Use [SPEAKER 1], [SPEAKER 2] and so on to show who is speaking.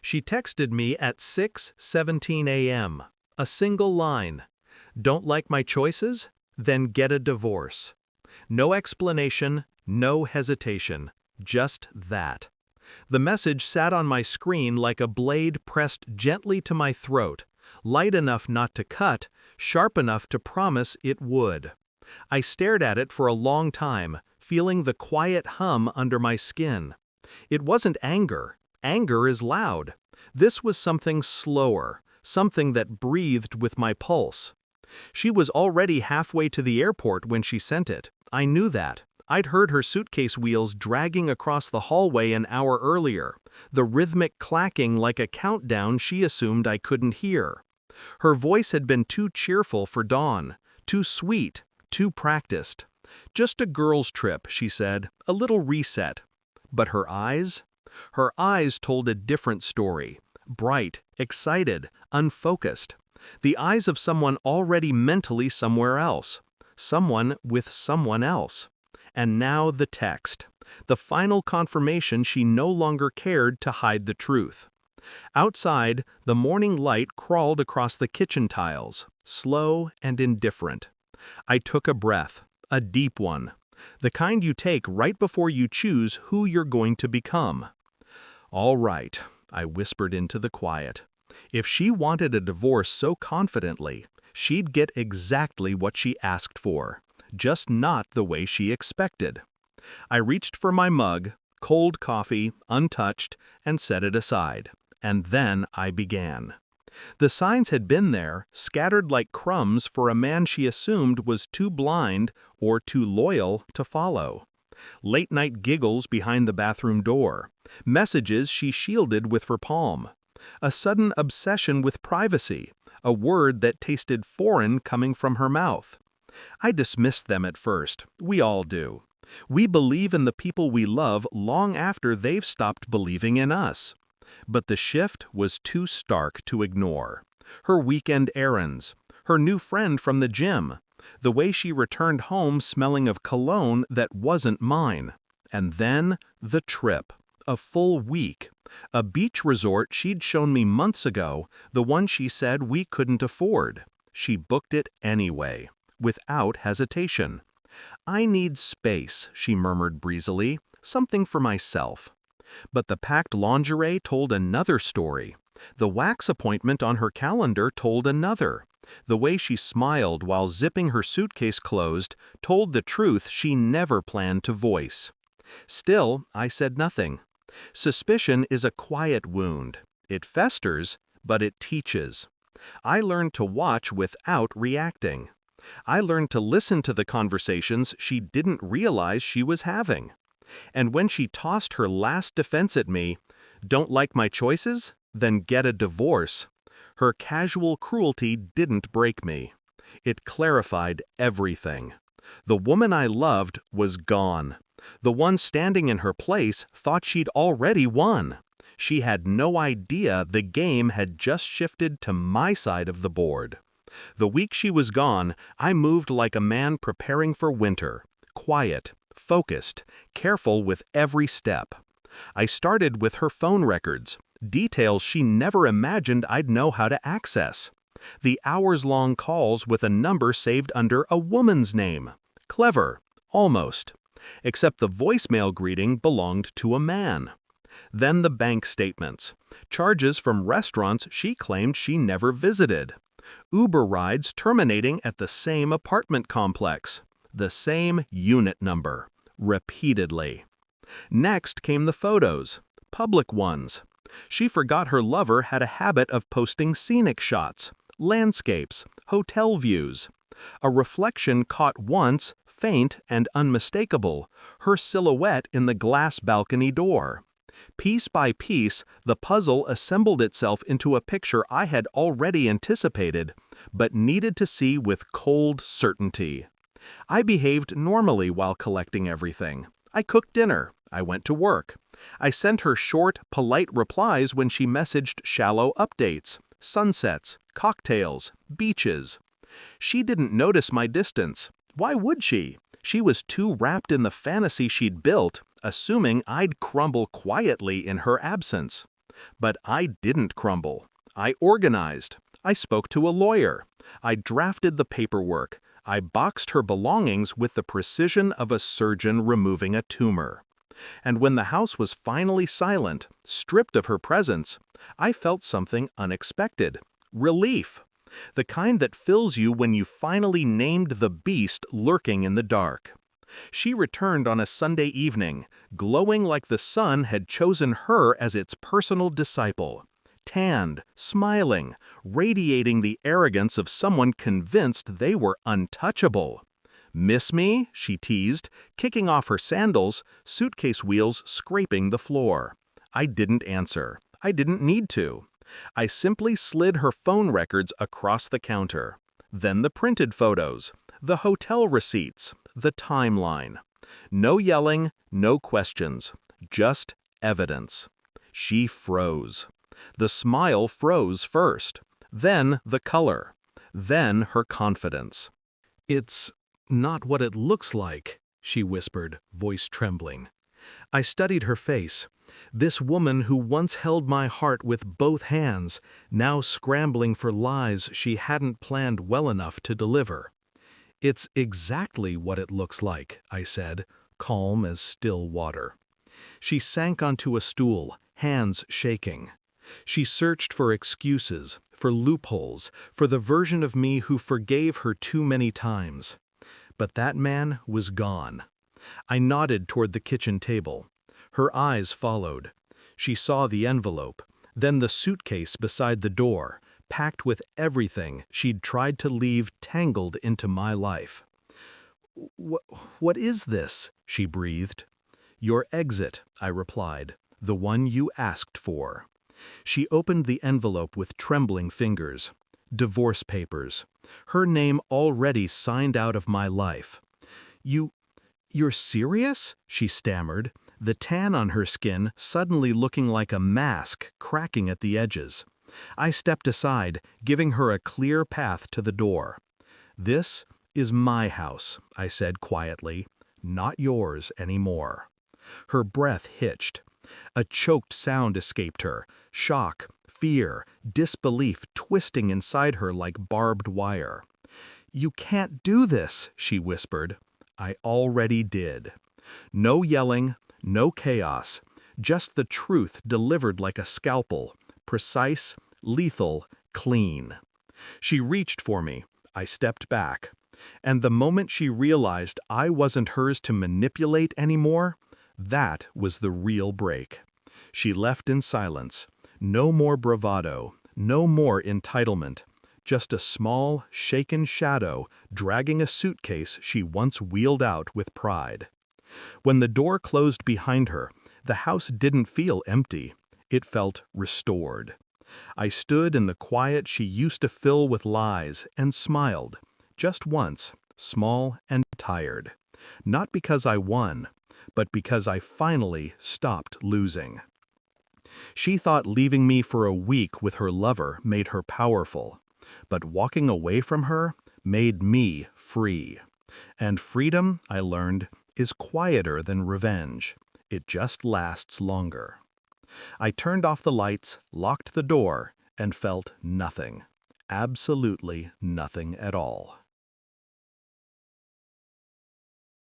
[SPEAKER 1] She texted me at 6:17 a.m. A single line. Don't like my choices? Then get a divorce. No explanation, no hesitation. Just that. The message sat on my screen like a blade pressed gently to my throat, light enough not to cut, sharp enough to promise it would. I stared at it for a long time, feeling the quiet hum under my skin. It wasn't anger. Anger is loud. This was something slower, something that breathed with my pulse. She was already halfway to the airport when she sent it. I knew that. I'd heard her suitcase wheels dragging across the hallway an hour earlier, the rhythmic clacking like a countdown she assumed I couldn't hear. Her voice had been too cheerful for Dawn, too sweet, too practiced. Just a girl's trip, she said, a little reset. But her eyes? Her eyes told a different story. Bright, excited, unfocused. The eyes of someone already mentally somewhere else. Someone with someone else. And now the text. The final confirmation she no longer cared to hide the truth. Outside, the morning light crawled across the kitchen tiles, slow and indifferent. I took a breath, a deep one. The kind you take right before you choose who you're going to become. All right, I whispered into the quiet. If she wanted a divorce so confidently, she'd get exactly what she asked for, just not the way she expected. I reached for my mug, cold coffee, untouched, and set it aside. And then I began. The signs had been there, scattered like crumbs for a man she assumed was too blind or too loyal to follow. Late-night giggles behind the bathroom door, messages she shielded with her palm, a sudden obsession with privacy, a word that tasted foreign coming from her mouth. I dismissed them at first. We all do. We believe in the people we love long after they've stopped believing in us. But the shift was too stark to ignore. Her weekend errands, her new friend from the gym, the way she returned home smelling of cologne that wasn't mine. And then the trip. A full week. A beach resort she'd shown me months ago, the one she said we couldn't afford. She booked it anyway, without hesitation. I need space, she murmured breezily, something for myself. But the packed lingerie told another story. The wax appointment on her calendar told another. The way she smiled while zipping her suitcase closed told the truth she never planned to voice. Still, I said nothing. Suspicion is a quiet wound. It festers, but it teaches. I learned to watch without reacting. I learned to listen to the conversations she didn't realize she was having. And when she tossed her last defense at me, "Don't like my choices? Then get a divorce," her casual cruelty didn't break me. It clarified everything. The woman I loved was gone. The one standing in her place thought she'd already won. She had no idea the game had just shifted to my side of the board. The week she was gone, I moved like a man preparing for winter, quiet, focused, careful with every step. I started with her phone records, details she never imagined I'd know how to access. The hours-long calls with a number saved under a woman's name. Clever, almost. Except the voicemail greeting belonged to a man. Then the bank statements. Charges from restaurants she claimed she never visited. Uber rides terminating at the same apartment complex. The same unit number. Repeatedly. Next came the photos. Public ones. She forgot her lover had a habit of posting scenic shots, landscapes, hotel views. A reflection caught once, faint and unmistakable, her silhouette in the glass balcony door. Piece by piece, the puzzle assembled itself into a picture I had already anticipated, but needed to see with cold certainty. I behaved normally while collecting everything. I cooked dinner. I went to work. I sent her short, polite replies when she messaged shallow updates, sunsets, cocktails, beaches. She didn't notice my distance. Why would she? She was too wrapped in the fantasy she'd built, assuming I'd crumble quietly in her absence. But I didn't crumble. I organized. I spoke to a lawyer. I drafted the paperwork. I boxed her belongings with the precision of a surgeon removing a tumor. And when the house was finally silent, stripped of her presence, I felt something unexpected. Relief. The kind that fills you when you finally named the beast lurking in the dark. She returned on a Sunday evening, glowing like the sun had chosen her as its personal disciple. Tanned, smiling, radiating the arrogance of someone convinced they were untouchable. "Miss me?" she teased, kicking off her sandals, suitcase wheels scraping the floor. I didn't answer. I didn't need to. I simply slid her phone records across the counter. Then the printed photos, the hotel receipts, the timeline. No yelling, no questions, just evidence. She froze. The smile froze first, then the color, then her confidence. "It's not what it looks like," she whispered, voice trembling. I studied her face. This woman who once held my heart with both hands, now scrambling for lies she hadn't planned well enough to deliver. "It's exactly what it looks like," I said, calm as still water. She sank onto a stool, hands shaking. She searched for excuses, for loopholes, for the version of me who forgave her too many times. But that man was gone. I nodded toward the kitchen table. Her eyes followed. She saw the envelope, then the suitcase beside the door, packed with everything she'd tried to leave tangled into my life. What is this?" she breathed. "Your exit," I replied, "the one you asked for." She opened the envelope with trembling fingers. Divorce papers. Her name already signed out of my life. You're serious?" she stammered, the tan on her skin suddenly looking like a mask cracking at the edges. I stepped aside, giving her a clear path to the door. "This is my house," I said quietly, "not yours anymore." Her breath hitched. A choked sound escaped her, shock, fear, disbelief twisting inside her like barbed wire. "You can't do this," she whispered. I already did. No yelling, no chaos, just the truth delivered like a scalpel, precise, lethal, clean. She reached for me. I stepped back. And the moment she realized I wasn't hers to manipulate anymore, that was the real break. She left in silence. No more bravado, no more entitlement. Just a small, shaken shadow dragging a suitcase she once wheeled out with pride. When the door closed behind her, the house didn't feel empty. It felt restored. I stood in the quiet she used to fill with lies and smiled. Just once, small and tired. Not because I won, but because I finally stopped losing. She thought leaving me for a week with her lover made her powerful, but walking away from her made me free. And freedom, I learned, is quieter than revenge. It just lasts longer. I turned off the lights, locked the door, and felt nothing. Absolutely nothing at all.